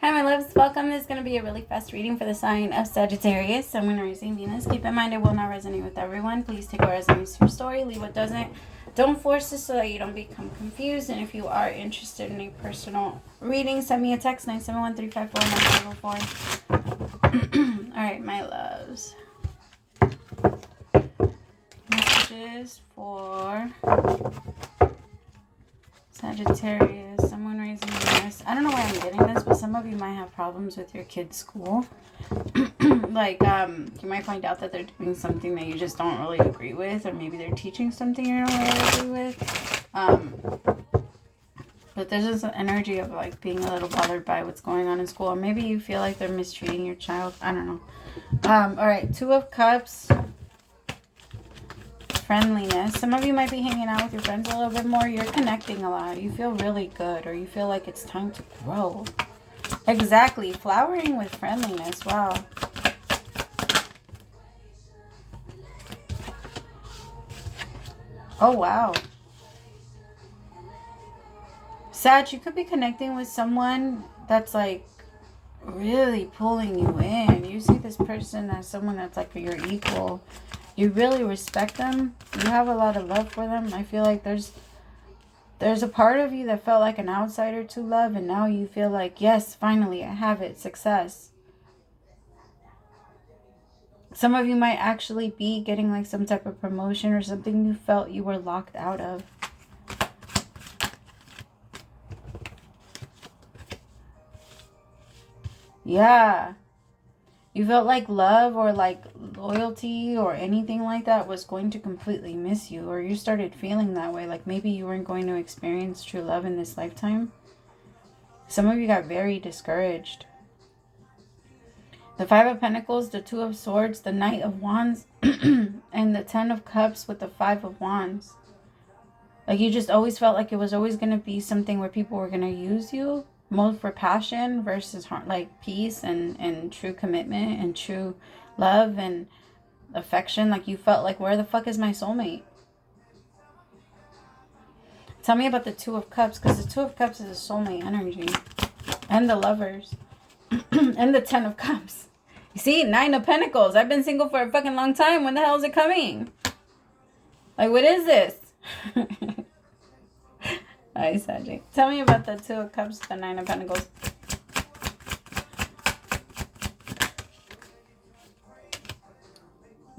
Hi, my loves. Welcome. This is going to be a really fast reading for the sign of Sagittarius, Sun, Moon, Rising, Venus. Keep in mind it will not resonate with everyone. Please take what resonates with your story. Leave what doesn't. Don't force this so that you don't become confused. And if you are interested in a personal reading, send me a text, 971-354-9504. All right, my loves. Messages for Sagittarius, Sun, Moon, Rising, Venus. I don't know why I'm getting this, but some of you might have problems with your kids' school. Like, you might find out that they're doing something that you just don't really agree with, or maybe they're teaching something you don't really agree with. But there's just an energy of, like, being a little bothered by what's going on in school. Or maybe you feel like they're mistreating your child. I don't know. All right, Two of Cups. Friendliness. Some of you might be hanging out with your friends a little bit more. You're connecting a lot. You feel really good, or you feel like it's time to grow. Exactly. Flowering with friendliness. Wow. Oh, wow. Sag, you could be connecting with someone that's like really pulling you in. You see this person as someone that's like your equal. You really respect them. You have a lot of love for them. I feel like there's a part of you that felt like an outsider to love, and now you feel like, yes, finally, I have it. Success. Some of you might actually be getting like some type of promotion or something you felt you were locked out of. Yeah. You felt like love or like loyalty or anything like that was going to completely miss you. Or you started feeling that way. Like maybe you weren't going to experience true love in this lifetime. Some of you got very discouraged. The Five of Pentacles, the Two of Swords, the Knight of Wands, and the Ten of Cups with the Five of Wands. Like you just always felt like it was always going to be something where people were going to use you. More for passion versus like peace and true commitment and true love and affection. Like you felt like, where the fuck is my soulmate? Tell me about the Two of Cups, because the Two of Cups is a soulmate energy. And the Lovers. And the Ten of Cups. You see, Nine of Pentacles. I've been single for a fucking long time. When the hell is it coming? Like, what is this? Hi, Sagittarius. Tell me about the Two of Cups, the Nine of Pentacles.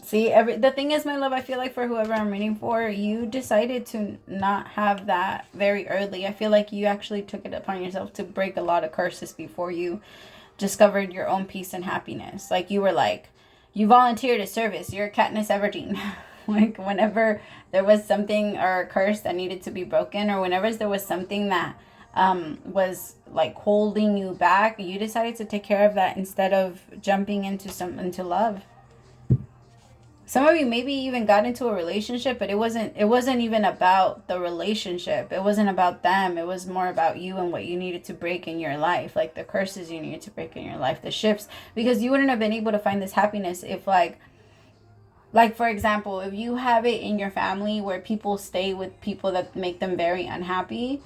See, the thing is, my love, I feel like for whoever I'm reading for, you decided to not have that very early. I feel like you actually took it upon yourself to break a lot of curses before you discovered your own peace and happiness. Like, you were like, you volunteered a service. You're a Katniss Everdeen. Like, whenever there was something or a curse that needed to be broken, or whenever there was something that was like holding you back, you decided to take care of that instead of jumping into love. Some of you maybe even got into a relationship, but it wasn't even about the relationship. It wasn't about them. It was more about you and what you needed to break in your life, like the curses you needed to break in your life, the shifts, because you wouldn't have been able to find this happiness if like for example, if you have it in your family where people stay with people that make them very unhappy,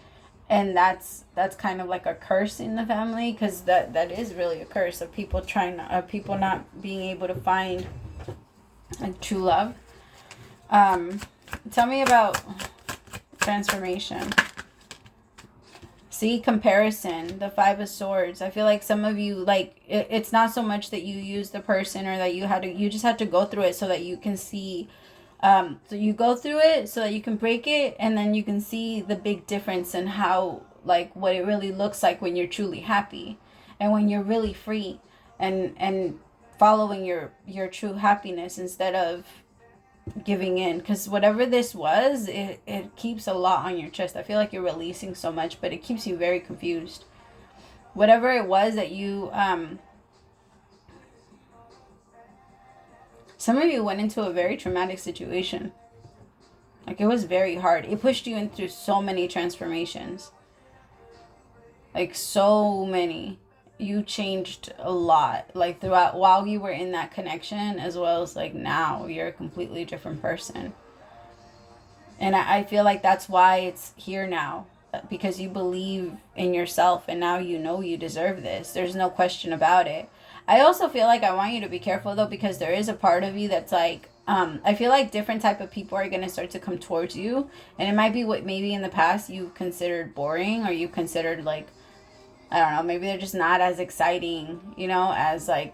and that's kind of like a curse in the family, because that is really a curse of people people not being able to find like true love. Tell me about transformation. See, comparison, the Five of Swords. I feel like some of you, like, it's not so much that you use the person or that you just had to go through it so that you can see, so you go through it so that you can break it, and then you can see the big difference in how, like, what it really looks like when you're truly happy and when you're really free and following your true happiness instead of giving in. Because whatever this was, it keeps a lot on your chest. I feel like you're releasing so much, but it keeps you very confused. Whatever it was that you some of you went into a very traumatic situation. Like, it was very hard. It pushed you into so many transformations, like so many. You changed a lot, like throughout, while you were in that connection, as well as like now you're a completely different person. And I feel like that's why it's here now. because you believe in yourself, and now you know you deserve this. There's no question about it. I also feel like I want you to be careful though, because there is a part of you that's like, I feel like different type of people are going to start to come towards you, and it might be what maybe in the past you considered boring, or you considered like, I don't know, maybe they're just not as exciting, you know, as like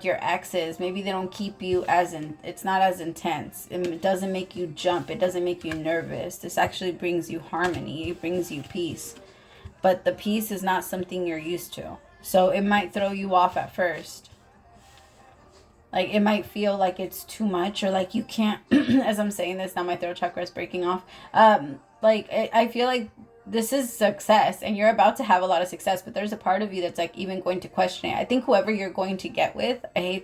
your exes. Maybe they don't keep you as in, it's not as intense. It doesn't make you jump. It doesn't make you nervous. This actually brings you harmony. It brings you peace. But the peace is not something you're used to. So it might throw you off at first. Like, it might feel like it's too much, or like you can't, as I'm saying this, now my throat chakra is breaking off. Like, I feel like this is success, and you're about to have a lot of success, but there's a part of you that's like even going to question it. I think whoever you're going to get with, I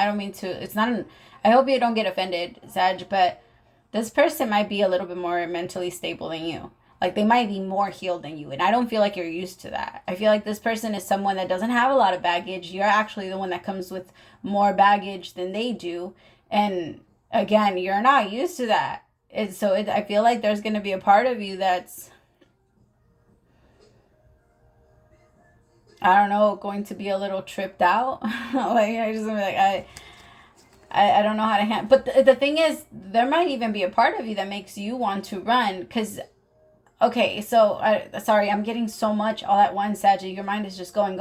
don't mean to, it's not I hope you don't get offended, Sag, but this person might be a little bit more mentally stable than you. Like, they might be more healed than you, and I don't feel like you're used to that. I feel like this person is someone that doesn't have a lot of baggage. You're actually the one that comes with more baggage than they do, and again, you're not used to that. I feel like there's going to be a part of you that's, I don't know, going to be a little tripped out. Like, I just like, I don't know how to handle. But the thing is, there might even be a part of you that makes you want to run, because, okay, so, sorry, I'm getting so much all at once, Saggy. Your mind is just going.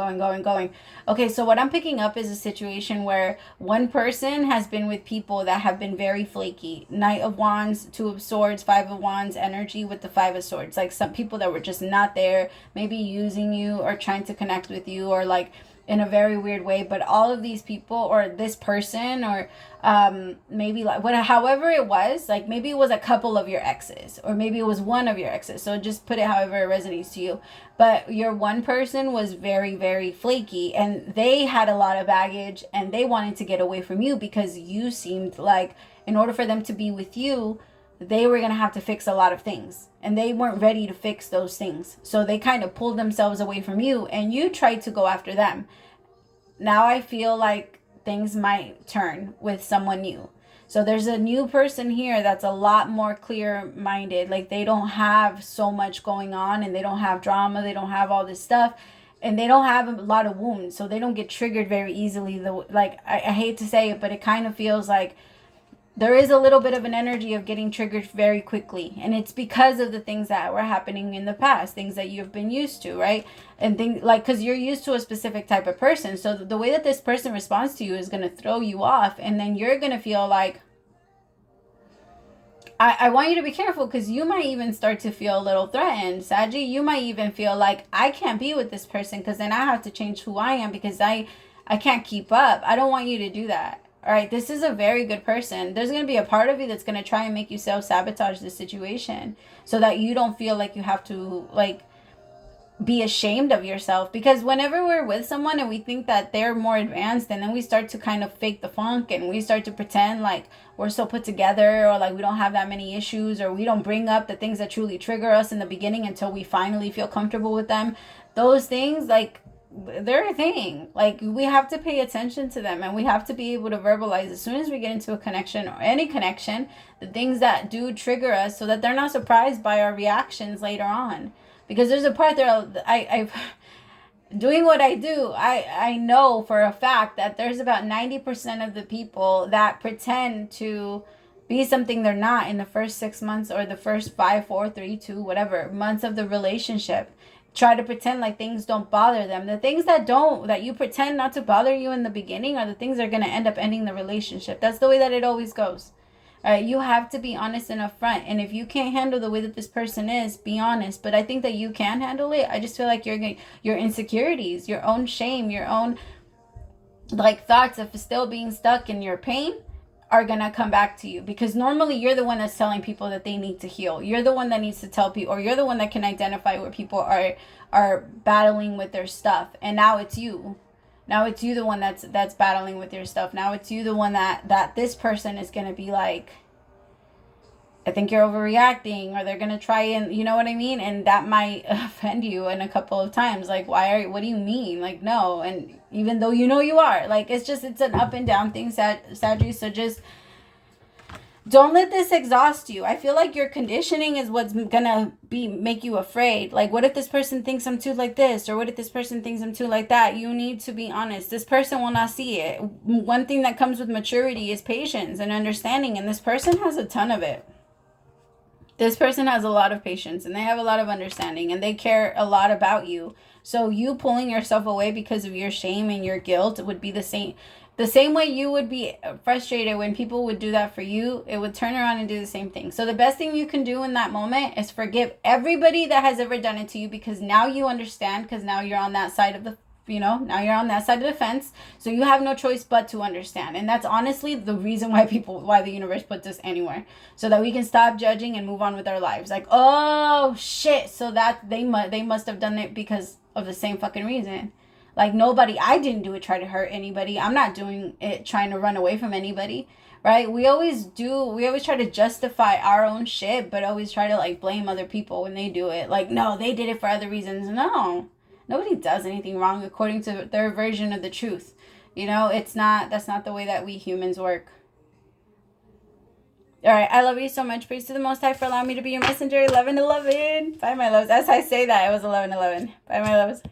Okay, so what I'm picking up is a situation where one person has been with people that have been very flaky. Knight of Wands, Two of Swords, Five of Wands energy with the Five of Swords. Like, some people that were just not there, maybe using you or trying to connect with you, or like in a very weird way. But all of these people, or this person, or maybe like however it was, like maybe it was a couple of your exes, or maybe it was one of your exes, so just put it however it resonates to you. But your one person was very, very flaky, and they had a lot of baggage, and they wanted to get away from you because you seemed like, in order for them to be with you, they were going to have to fix a lot of things, and they weren't ready to fix those things. So they kind of pulled themselves away from you, and you tried to go after them. Now I feel like things might turn with someone new. So there's a new person here that's a lot more clear-minded. Like, they don't have so much going on, and they don't have drama. They don't have all this stuff, and they don't have a lot of wounds. So they don't get triggered very easily. Like, I hate to say it, but it kind of feels like there is a little bit of an energy of getting triggered very quickly. And it's because of the things that were happening in the past, things that you've been used to, right? And things like, because you're used to a specific type of person. So the way that this person responds to you is going to throw you off. And then you're going to feel like, I want you to be careful, because you might even start to feel a little threatened, Saggy. You might even feel like, I can't be with this person, because then I have to change who I am, because I can't keep up. I don't want you to do that. All right, this is a very good person. There's going to be a part of you that's going to try and make you self-sabotage the situation, so that you don't feel like you have to, like, be ashamed of yourself. Because whenever we're with someone and we think that they're more advanced, and then we start to kind of fake the funk, and we start to pretend like we're so put together, or like we don't have that many issues, or we don't bring up the things that truly trigger us in the beginning until we finally feel comfortable with them. Those things, like, they're a thing. Like, we have to pay attention to them, and we have to be able to verbalize as soon as we get into a connection, or any connection, the things that do trigger us, so that they're not surprised by our reactions later on. Because there's a part there, I've doing what I do, I know for a fact that there's about 90% of the people that pretend to be something they're not in the first 6 months, or the first 5, 4, 3, 2, whatever months of the relationship. Try to pretend like things don't bother them. The things that you pretend not to bother you in the beginning are the things that are going to end up ending the relationship. That's the way that it always goes. All right, you have to be honest and upfront. And if you can't handle the way that this person is, be honest. But I think that you can handle it. I just feel like your insecurities, your own shame, your own like thoughts of still being stuck in your pain are going to come back to you, because normally you're the one that's telling people that they need to heal. You're the one that needs to tell people, or you're the one that can identify where people are battling with their stuff. And now it's you. Now it's you the one that's battling with your stuff. Now it's you the one that this person is going to be like, I think you're overreacting, or they're going to try and, you know what I mean? And that might offend you in a couple of times. Like, what do you mean? Like, no. And even though you know you are, like, it's an up and down thing, Sagittarius. So just Don't let this exhaust you. I feel like your conditioning is what's gonna make you afraid. Like, what if this person thinks I'm too like this? Or what if this person thinks I'm too like that? You need to be honest. This person will not see it. One thing that comes with maturity is patience and understanding. And this person has a ton of it. This person has a lot of patience and they have a lot of understanding and they care a lot about you. So you pulling yourself away because of your shame and your guilt would be the same way you would be frustrated when people would do that for you. It would turn around and do the same thing. So the best thing you can do in that moment is forgive everybody that has ever done it to you, because now you understand, because now you're on that side of the now you're on that side of the fence. So you have no choice but to understand. And that's honestly the reason why the universe puts us anywhere, so that we can stop judging and move on with our lives. Like, oh shit, so that they must have done it because of the same fucking reason. Like, I didn't do it try to hurt anybody. I'm not doing it trying to run away from anybody, right? We always try to justify our own shit, but always try to like blame other people when they do it. Like, no, they did it for other reasons. No, nobody does anything wrong according to their version of the truth. That's not the way that we humans work. All right, I love you so much. Praise to the Most High for allowing me to be your messenger. 11-11. Bye, my loves. As I say that, it was 11-11. Bye, my loves.